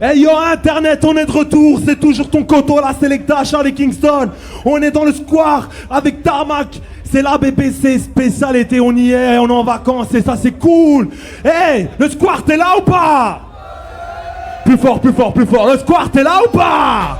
Hey yo Internet, on est de retour, c'est toujours ton coteau, la Selecta, Charlie Kingston. On est dans le square avec Tarmac, c'est la BBC spécial été, on y est, on est en vacances et ça c'est cool. Hey, le square t'es là ou pas? Plus fort, plus fort, plus fort, le square t'es là ou pas?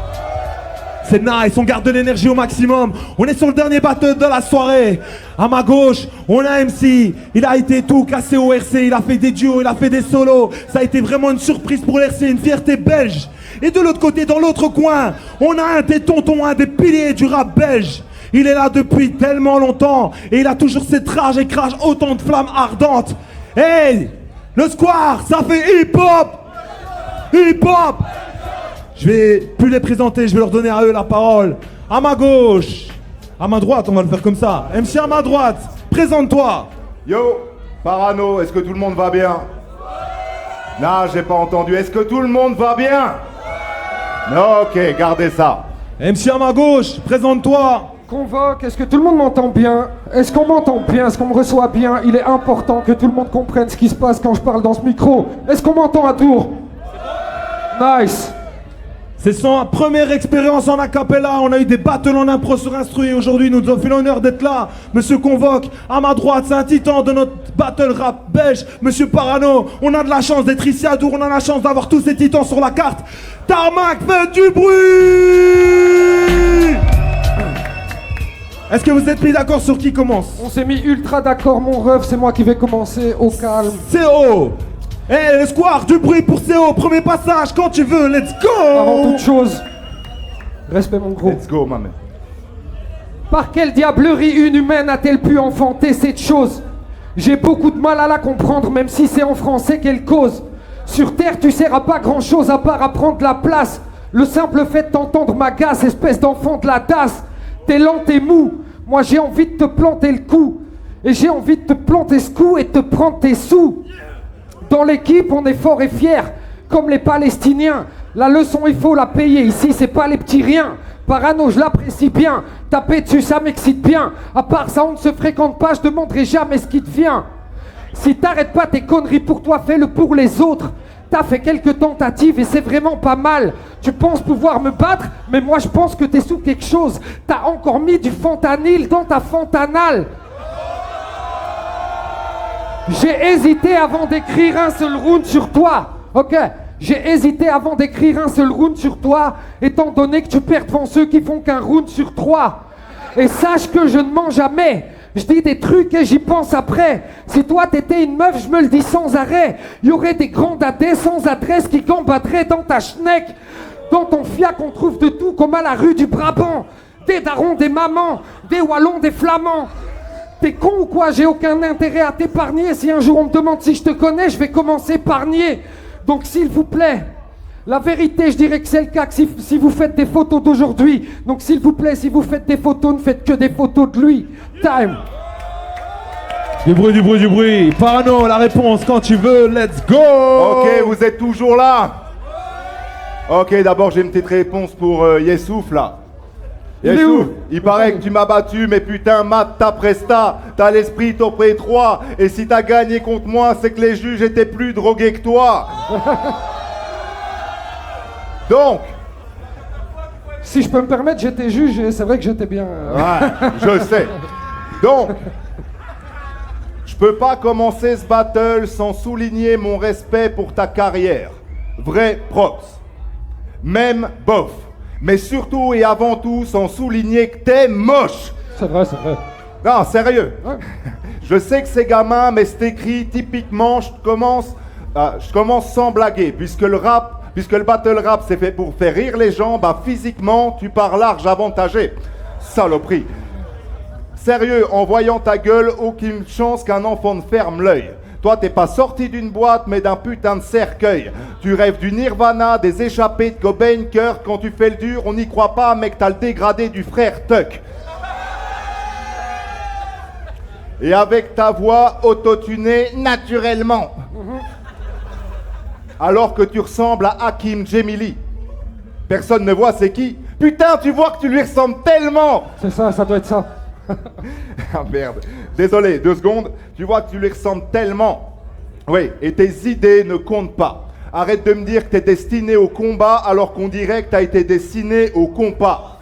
C'est nice, on garde de l'énergie au maximum. On est sur le dernier battle de la soirée. À ma gauche, on a MC. Il a été tout cassé au RC. Il a fait des duos, il a fait des solos. Ça a été vraiment une surprise pour l'RC, une fierté belge. Et de l'autre côté, dans l'autre coin, on a un des tontons, un des piliers du rap belge. Il est là depuis tellement longtemps. Et il a toujours cette rage et crache autant de flammes ardentes. Hey, le square, ça fait hip-hop. Hip-hop. Je vais plus les présenter, je vais leur donner à eux la parole. À ma gauche, à ma droite, on va le faire comme ça. MC à ma droite, présente-toi. Yo, Parano, est-ce que tout le monde va bien? Non, j'ai pas entendu. Est-ce que tout le monde va bien? Non, ok, gardez ça. MC à ma gauche, présente-toi. Convoque, est-ce que tout le monde m'entend bien? Est-ce qu'on m'entend bien? Est-ce qu'on me reçoit bien? Il est important que tout le monde comprenne ce qui se passe quand je parle dans ce micro. Est-ce qu'on m'entend à tour? Nice. C'est son première expérience en acapella. On a eu des battles en impro sur instru. Aujourd'hui, nous avons fait l'honneur d'être là. Monsieur Convoque, à ma droite, c'est un titan de notre battle rap belge. Monsieur Parano, on a de la chance d'être ici à Dour. On a la chance d'avoir tous ces titans sur la carte. Tarmac, faites du bruit! Est-ce que vous êtes mis d'accord sur qui commence? On s'est mis ultra d'accord, mon ref. C'est moi qui vais commencer au calme. CO! Hey, le square, du bruit pour CO, premier passage, quand tu veux, let's go! Avant toute chose, respect mon gros. Let's go, ma mère. Par quelle diablerie une humaine a-t-elle pu enfanter cette chose? J'ai beaucoup de mal à la comprendre, même si c'est en français qu'elle cause. Sur terre, tu sers à pas grand-chose à part à prendre la place. Le simple fait de t'entendre m'agace, espèce d'enfant de la tasse. T'es lent, t'es mou, moi j'ai envie de te planter le cou. Et j'ai envie de te planter ce coup et de te prendre tes sous. Dans l'équipe, on est fort et fier, comme les Palestiniens. La leçon, il faut la payer. Ici, c'est pas les petits riens. Parano, je l'apprécie bien. Taper dessus, ça m'excite bien. À part ça, on ne se fréquente pas. Je demanderai jamais ce qui te vient. Si t'arrêtes pas tes conneries pour toi, fais-le pour les autres. T'as fait quelques tentatives et c'est vraiment pas mal. Tu penses pouvoir me battre, mais moi je pense que t'es sous quelque chose. T'as encore mis du fentanyl dans ta fontanale. J'ai hésité avant d'écrire un seul round sur toi, ok? J'ai hésité avant d'écrire un seul round sur toi, étant donné que tu perds devant ceux qui font qu'un round sur 3. Et sache que je ne mens jamais, je dis des trucs et j'y pense après. Si toi t'étais une meuf, je me le dis sans arrêt. Y aurait des grands dadais sans adresse qui gambadraient dans ta schneck. Dans ton fiac on trouve de tout comme à la rue du Brabant. Des darons, des mamans, des wallons, des flamands. T'es con ou quoi? J'ai aucun intérêt à t'épargner. Si un jour on me demande si je te connais, je vais commencer par nier. Donc s'il vous plaît, la vérité je dirais que c'est le cas que si vous faites des photos d'aujourd'hui. Donc s'il vous plaît, si vous faites des photos, ne faites que des photos de lui. Time. Du bruit, du bruit, du bruit. Parano, la réponse quand tu veux, let's go! Ok, vous êtes toujours là? Ok, d'abord j'ai une petite réponse pour Yessouf là. Il est où? Yessouf, il paraît que tu m'as battu, mais putain, Matt, ta presta, t'as l'esprit top 3, et si t'as gagné contre moi, c'est que les juges étaient plus drogués que toi. Donc, Si je peux me permettre, j'étais juge et c'est vrai que j'étais bien. ouais, je sais. Donc, je peux pas commencer ce battle sans souligner mon respect pour ta carrière. Vrai props. Même bof. Mais surtout et avant tout, sans souligner que t'es moche. C'est vrai, c'est vrai. Non, sérieux. Ouais. Je sais que c'est gamin, mais c'est écrit typiquement, je commence sans blaguer, puisque le battle rap c'est fait pour faire rire les gens, bah physiquement, tu pars large avantagé. Saloperie. Sérieux, en voyant ta gueule, aucune chance qu'un enfant ne ferme l'œil. Toi, t'es pas sorti d'une boîte, mais d'un putain de cercueil. Tu rêves du Nirvana, des échappées de Cobain, Kurt. Quand tu fais le dur, on n'y croit pas, mec, t'as le dégradé du frère Tuck. Et avec ta voix autotunée naturellement. Alors que tu ressembles à Hakim Jemili. Personne ne voit c'est qui. Putain, tu vois que tu lui ressembles tellement. C'est ça, ça doit être ça. Ah merde. Désolé, 2 secondes. Tu vois que tu lui ressembles tellement. Oui, et tes idées ne comptent pas. Arrête de me dire que t'es destiné au combat alors qu'on dirait que t'as été destiné au compas.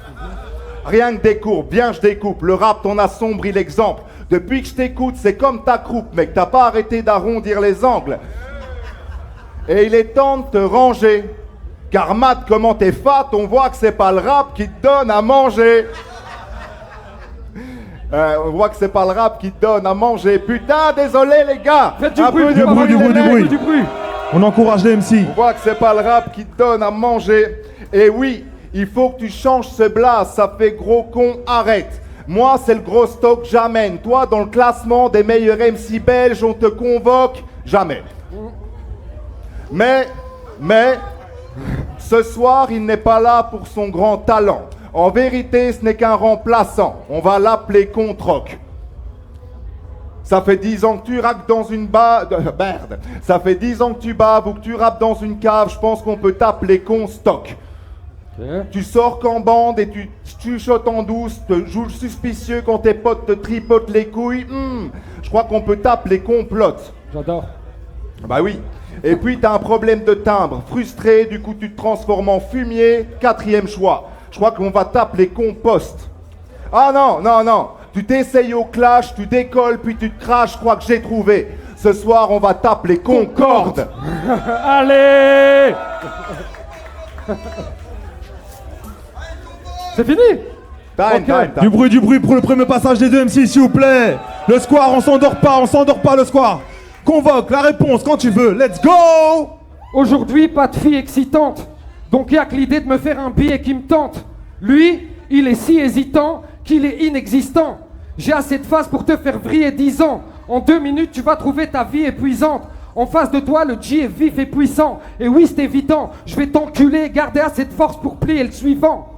Rien que des courbes, bien je découpe. Le rap t'en assombrit l'exemple. Depuis que je t'écoute, c'est comme ta croupe, mec. T'as pas arrêté d'arrondir les angles. Et il est temps de te ranger. Car Matt, comment t'es fat, on voit que c'est pas le rap qui te donne à manger. On voit que c'est pas le rap qui te donne à manger. Putain, désolé les gars. Faites du bruit, du bruit. On encourage les MC. On voit que c'est pas le rap qui te donne à manger. Et oui, il faut que tu changes ce blast, ça fait gros con, arrête. Moi, c'est le gros stock, j'amène. Toi, dans le classement des meilleurs MC belges, on te convoque, jamais. Mais, ce soir, il n'est pas là pour son grand talent. En vérité, ce n'est qu'un remplaçant. On va l'appeler Controc. Ça fait 10 ans que tu rappes dans une merde. Ça fait 10 ans que tu baves ou que tu rappes dans une cave. Je pense qu'on peut t'appeler Constock. Tu sors qu'en bande et tu chuchotes en douce, te joues le suspicieux quand tes potes te tripotent les couilles. Je crois qu'on peut t'appeler Complote. J'adore. Bah oui. Et puis t'as un problème de timbre. Frustré, du coup tu te transformes en fumier. 4e choix. Je crois qu'on va t'appeler Compost. Ah non. Tu t'essayes au clash, tu décolles, puis tu te craches. Je crois que j'ai trouvé. Ce soir, on va t'appeler Concorde. Allez. C'est fini. Time. Du bruit pour le premier passage des deux MC, s'il vous plaît. Le square, on s'endort pas le square. Convoque la réponse quand tu veux. Let's go. Aujourd'hui, pas de fille excitante. Donc y'a que l'idée de me faire un billet qui me tente. Lui, il est si hésitant qu'il est inexistant. J'ai assez de face pour te faire vriller 10 ans. En 2 minutes, tu vas trouver ta vie épuisante. En face de toi, le G est vif et puissant. Et oui, c'est évident, je vais t'enculer, garder assez de force pour plier le suivant.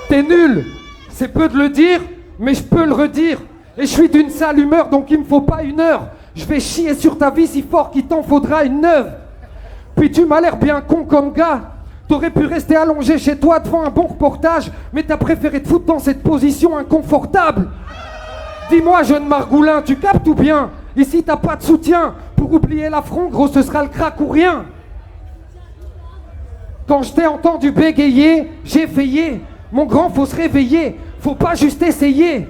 T'es nul, c'est peu de le dire, mais je peux le redire. Et je suis d'une sale humeur, donc il me faut pas 1 heure. Je vais chier sur ta vie si fort qu'il t'en faudra une neuve. Puis tu m'as l'air bien con comme gars. T'aurais pu rester allongé chez toi devant un bon reportage, mais t'as préféré te foutre dans cette position inconfortable. Dis-moi, jeune margoulin, tu captes ou bien? Ici t'as pas de soutien. Pour oublier l'affront, gros, ce sera le crack ou rien. Quand je t'ai entendu bégayer, j'ai veillé. Mon grand, faut se réveiller, faut pas juste essayer.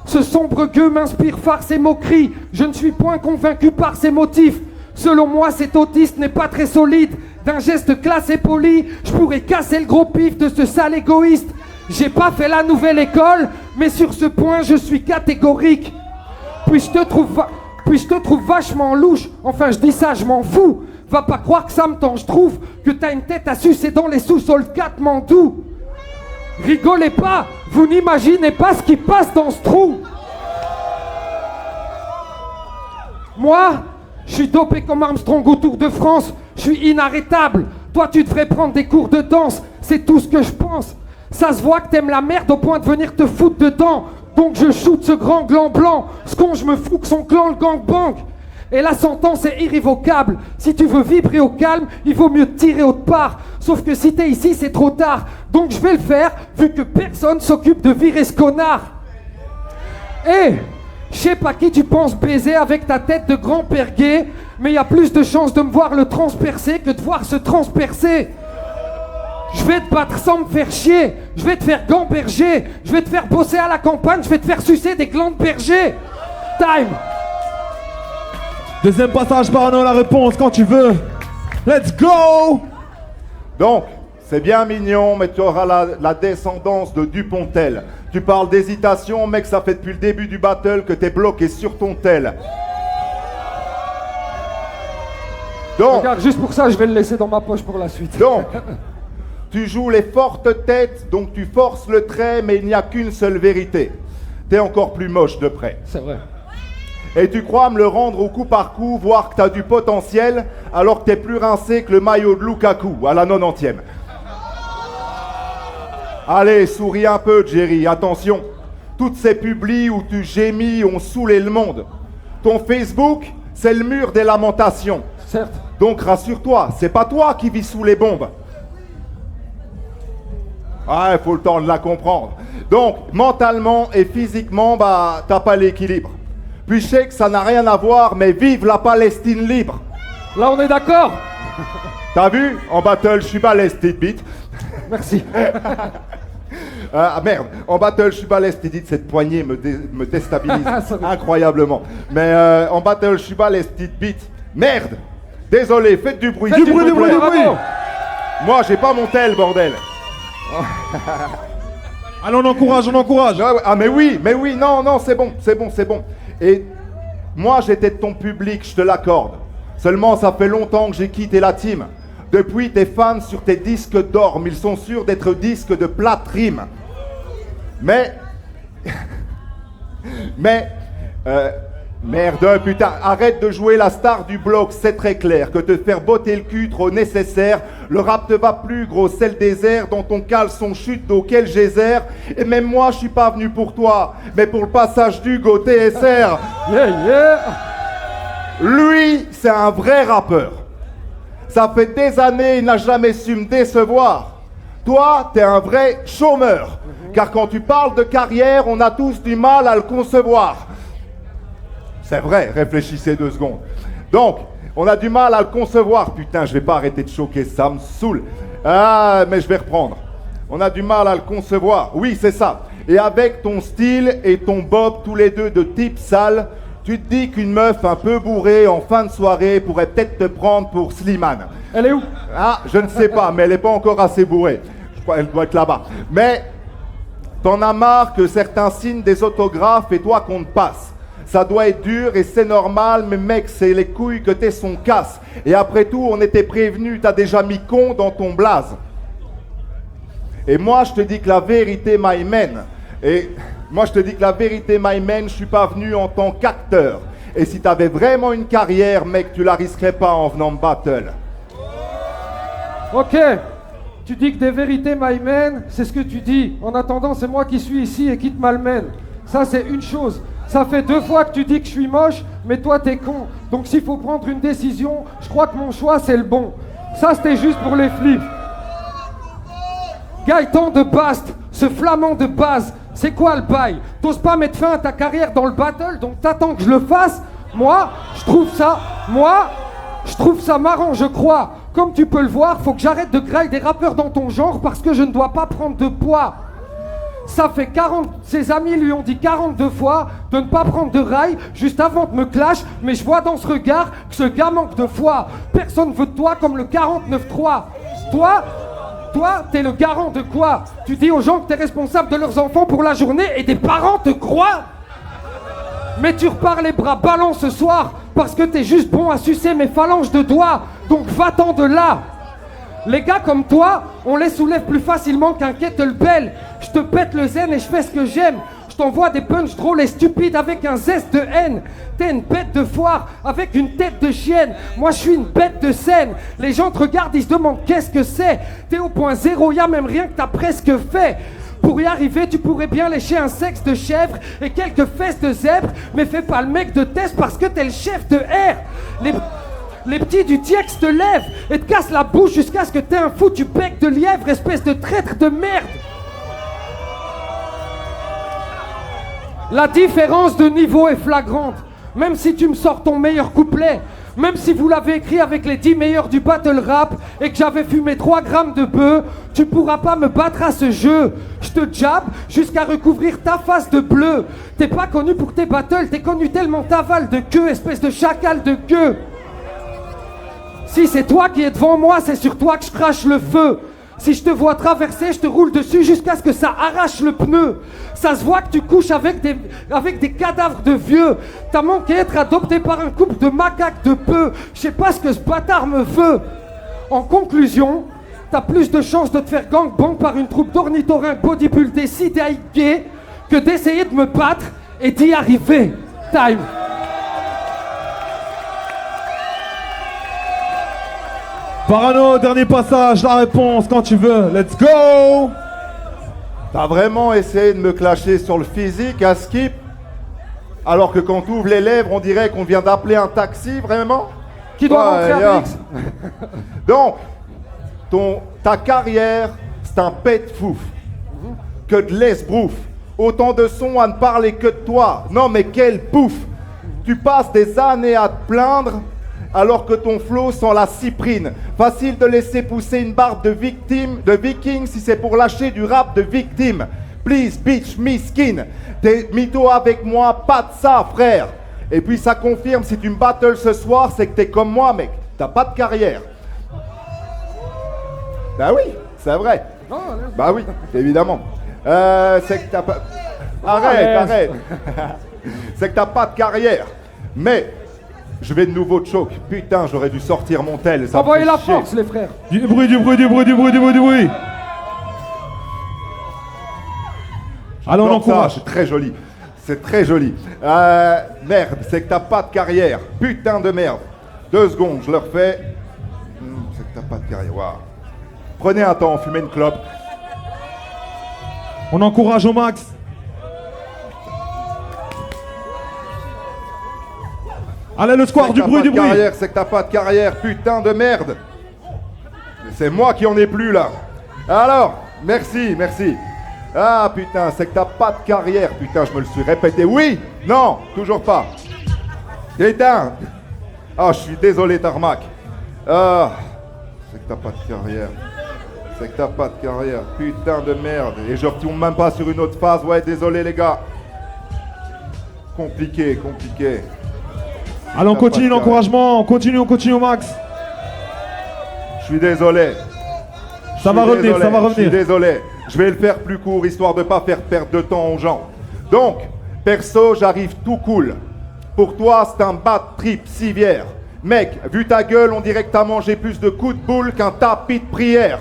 Ce sombre gueux m'inspire farce et moquerie. Je ne suis point convaincu par ses motifs. Selon moi, cet autiste n'est pas très solide. D'un geste classe et poli, je pourrais casser le gros pif de ce sale égoïste. J'ai pas fait la nouvelle école, mais sur ce point, je suis catégorique. Puis je te trouve vachement louche. Enfin, je dis ça, je m'en fous. Va pas croire que ça me tend, je trouve que t'as une tête à sucer dans les sous-sols 4 Mandou. Rigolez pas, vous n'imaginez pas ce qui passe dans ce trou. Moi, je suis dopé comme Armstrong au Tour de France. Je suis inarrêtable. Toi, tu devrais prendre des cours de danse. C'est tout ce que je pense. Ça se voit que t'aimes la merde au point de venir te foutre dedans. Donc je shoot ce grand gland blanc. Ce con, je me fous que son clan le gangbang. Et la sentence est irrévocable. Si tu veux vibrer au calme, il vaut mieux te tirer autre part. Sauf que si t'es ici, c'est trop tard. Donc je vais le faire, vu que personne s'occupe de virer ce connard. Eh, je sais pas qui tu penses baiser avec ta tête de grand-père gay, mais y a plus de chances de me voir le transpercer que de voir se transpercer. Je vais te battre sans me faire chier. Je vais te faire gamberger. Je vais te faire bosser à la campagne. Je vais te faire sucer des glands de berger. Time. Deuxième passage, Parano, la réponse quand tu veux. Let's go. Donc, c'est bien mignon, mais tu auras la descendance de Dupontel. Tu parles d'hésitation, mec, ça fait depuis le début du battle que t'es bloqué sur ton tel. Donc, regarde, juste pour ça, je vais le laisser dans ma poche pour la suite. Donc, tu joues les fortes têtes, donc tu forces le trait, mais il n'y a qu'une seule vérité. T'es encore plus moche de près. C'est vrai. Et tu crois me le rendre au coup par coup, voir que t'as du potentiel, alors que t'es plus rincé que le maillot de Lukaku à la 90e. Allez, souris un peu, Jerry, attention. Toutes ces publis où tu gémis ont saoulé le monde. Ton Facebook, c'est le mur des lamentations. Certes. Donc rassure-toi, c'est pas toi qui vis sous les bombes. Ah, il faut le temps de la comprendre. Donc, mentalement et physiquement, bah, t'as pas l'équilibre. Puis je sais que ça n'a rien à voir, mais vive la Palestine libre. Là, on est d'accord. T'as vu? En battle, je suis balèze, petite bite. Merci. Ah merde, en battle, je suis balèze, petite bite. Cette poignée me déstabilise incroyablement. Mais en battle, je suis balèze, petite bite. Merde! Désolé, faites du bruit. Du bruit. Moi, j'ai pas mon tel, bordel. Allez, on encourage. Ah mais oui, non, c'est bon. Et moi, j'étais de ton public, je te l'accorde. Seulement, ça fait longtemps que j'ai quitté la team. Depuis, tes fans sur tes disques dorment, ils sont sûrs d'être disques de plate rime. Mais... Merde, putain, arrête de jouer la star du bloc, c'est très clair. Que te faire botter le cul trop nécessaire. Le rap te va plus, gros, c'est le désert. Dans ton caleçon chute d'eau, quel geyser. Et même moi, je suis pas venu pour toi, mais pour le passage d'Hugo TSR. Yeah. Lui, c'est un vrai rappeur. Ça fait des années, il n'a jamais su me décevoir. Toi, t'es un vrai chômeur. Car quand tu parles de carrière, on a tous du mal à le concevoir. C'est vrai, réfléchissez 2 secondes. Donc, on a du mal à le concevoir. Putain, je vais pas arrêter de choquer, ça me saoule. Ah, mais je vais reprendre. On a du mal à le concevoir. Oui, c'est ça. Et avec ton style et ton bob, tous les deux de type sale, tu te dis qu'une meuf un peu bourrée en fin de soirée pourrait peut-être te prendre pour Slimane. Elle est où? Ah, je ne sais pas, mais elle n'est pas encore assez bourrée. Je crois qu'elle doit être là-bas. Mais, t'en as marre que certains signent des autographes et toi qu'on te passe. Ça doit être dur et c'est normal, mais mec, c'est les couilles que t'es son casse. Et après tout, on était prévenu, t'as déjà mis con dans ton blaze. Et moi, je te dis que la vérité m'amène. Et moi, je te dis que la vérité m'amène, je suis pas venu en tant qu'acteur. Et si t'avais vraiment une carrière, mec, tu la risquerais pas en venant me battle. Ok. Tu dis que des vérités m'amènent, c'est ce que tu dis. En attendant, c'est moi qui suis ici et qui te malmène. Ça, c'est une chose. Ça fait 2 fois que tu dis que je suis moche, mais toi t'es con. Donc s'il faut prendre une décision, je crois que mon choix c'est le bon. Ça c'était juste pour les flips. Gaëtan de Bast, ce flamand de base, c'est quoi le bail? T'oses pas mettre fin à ta carrière dans le battle, donc t'attends que je le fasse? Moi, je trouve ça marrant, je crois. Comme tu peux le voir, faut que j'arrête de grailler des rappeurs dans ton genre parce que je ne dois pas prendre de poids. Ça fait 40... Ses amis lui ont dit 42 fois de ne pas prendre de rail juste avant de me clash, mais je vois dans ce regard que ce gars manque de foi. Personne veut de toi comme le 49.3. Toi, t'es le garant de quoi? Tu dis aux gens que t'es responsable de leurs enfants pour la journée et tes parents te croient? Mais tu repars les bras ballants ce soir parce que t'es juste bon à sucer mes phalanges de doigts. Donc va-t'en de là. Les gars comme toi, on les soulève plus facilement qu'un kettlebell. Je te pète le zen et je fais ce que j'aime. Je t'envoie des punchs drôles et stupides avec un zeste de haine. T'es une bête de foire avec une tête de chienne. Moi je suis une bête de scène. Les gens te regardent, ils se demandent qu'est-ce que c'est. T'es au point zéro, y'a même rien que t'as presque fait. Pour y arriver, tu pourrais bien lécher un sexe de chèvre et quelques fesses de zèbre. Mais fais pas le mec de test parce que t'es le chef de R. Les petits du Tiex te lèvent et te cassent la bouche jusqu'à ce que t'aies un foutu bec de lièvre, espèce de traître de merde. La différence de niveau est flagrante. Même si tu me sors ton meilleur couplet, même si vous l'avez écrit avec les 10 meilleurs du battle rap et que j'avais fumé 3 grammes de bœuf, tu pourras pas me battre à ce jeu. Je te jab jusqu'à recouvrir ta face de bleu. T'es pas connu pour tes battles, t'es connu tellement t'avales de queue, espèce de chacal de queue. Si c'est toi qui es devant moi, c'est sur toi que je crache le feu. Si je te vois traverser, je te roule dessus jusqu'à ce que ça arrache le pneu. Ça se voit que tu couches avec des cadavres de vieux. T'as manqué d'être adopté par un couple de macaques de peu. Je sais pas ce que ce bâtard me veut. En conclusion, t'as plus de chances de te faire gangbang par une troupe d'ornithorynques bodybuildés si t'es gay que d'essayer de me battre et d'y arriver. Time. Parano, dernier passage, la réponse quand tu veux. Let's go! T'as vraiment essayé de me clasher sur le physique à Skip? Alors que quand tu ouvres les lèvres, on dirait qu'on vient d'appeler un taxi, vraiment? Qui doit rentrer à Mix? Donc, ta carrière, c'est un pet fouf. Que de l'esbrouf. Autant de sons à ne parler que de toi. Non mais quel pouf! Tu passes des années à te plaindre alors que ton flow sent la cyprine. Facile de laisser pousser une barbe de viking si c'est pour lâcher du rap de victime. Please bitch me skin. T'es mytho avec moi, pas de ça frère. Et puis ça confirme, si tu me battles ce soir, c'est que t'es comme moi mec, t'as pas de carrière. Bah oui, c'est vrai. Bah oui, évidemment. C'est que t'as pas... Arrête. C'est que t'as pas de carrière. Mais, je vais de nouveau te choquer. Putain, j'aurais dû sortir mon tel. Envoyez la force les frères. Du bruit. Allez, on encourage. C'est très joli. C'est très joli. Merde, c'est que t'as pas de carrière. Putain de merde. 2 secondes, je le refais. C'est que t'as pas de carrière. Waouh. Prenez un temps, fumez une clope. On encourage au max. Allez, le square, du bruit. C'est que t'as pas de carrière, putain de merde. C'est moi qui en ai plus là. Alors, merci. Ah putain, c'est que t'as pas de carrière. Putain, je me le suis répété. Oui, non, toujours pas. Putain. Ah, je suis désolé, Tarmac. Ah, c'est que t'as pas de carrière. Putain de merde. Et je retourne même pas sur une autre phase. Ouais, désolé les gars. Compliqué. Allez, on continue l'encouragement. On continue au max. Je suis désolé. Ça va revenir. Je suis désolé. Je vais le faire plus court, histoire de pas faire perdre de temps aux gens. Donc, perso, j'arrive tout cool. Pour toi, c'est un bad trip civière. Mec, vu ta gueule, on dirait que t'as mangé plus de coups de boule qu'un tapis de prière.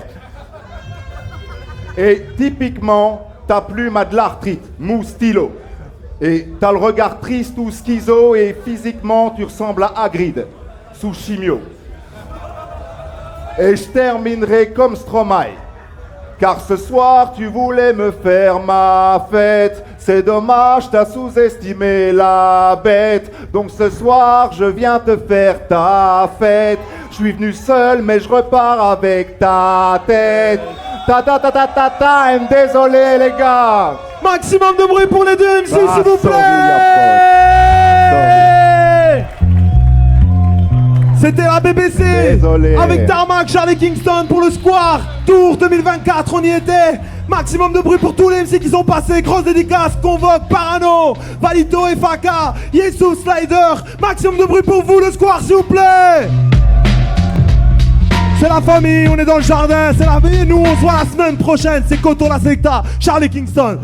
Et typiquement, ta plume a de l'arthrite, mou stylo. Et t'as le regard triste ou schizo et physiquement, tu ressembles à Hagrid, sous chimio. Et je terminerai comme Stromae. Car ce soir, tu voulais me faire ma fête. C'est dommage, t'as sous-estimé la bête. Donc ce soir, je viens te faire ta fête. Je suis venu seul, mais je repars avec ta tête. Désolé les gars. Maximum de bruit pour les deux MC, s'il vous plaît. C'était la BBC. Désolé. Avec Tarmac, Charlie Kingston pour le Square Tour 2024, on y était. Maximum de bruit pour tous les MC qui sont passés. Grosse dédicace, Convoque, Parano, Valito et Faka, Yesu, Slider. Maximum de bruit pour vous, le Square, s'il vous plaît. C'est la famille, on est dans le jardin, c'est la vie. Nous, on se voit la semaine prochaine. C'est Koto la Selecta, Charlie Kingston.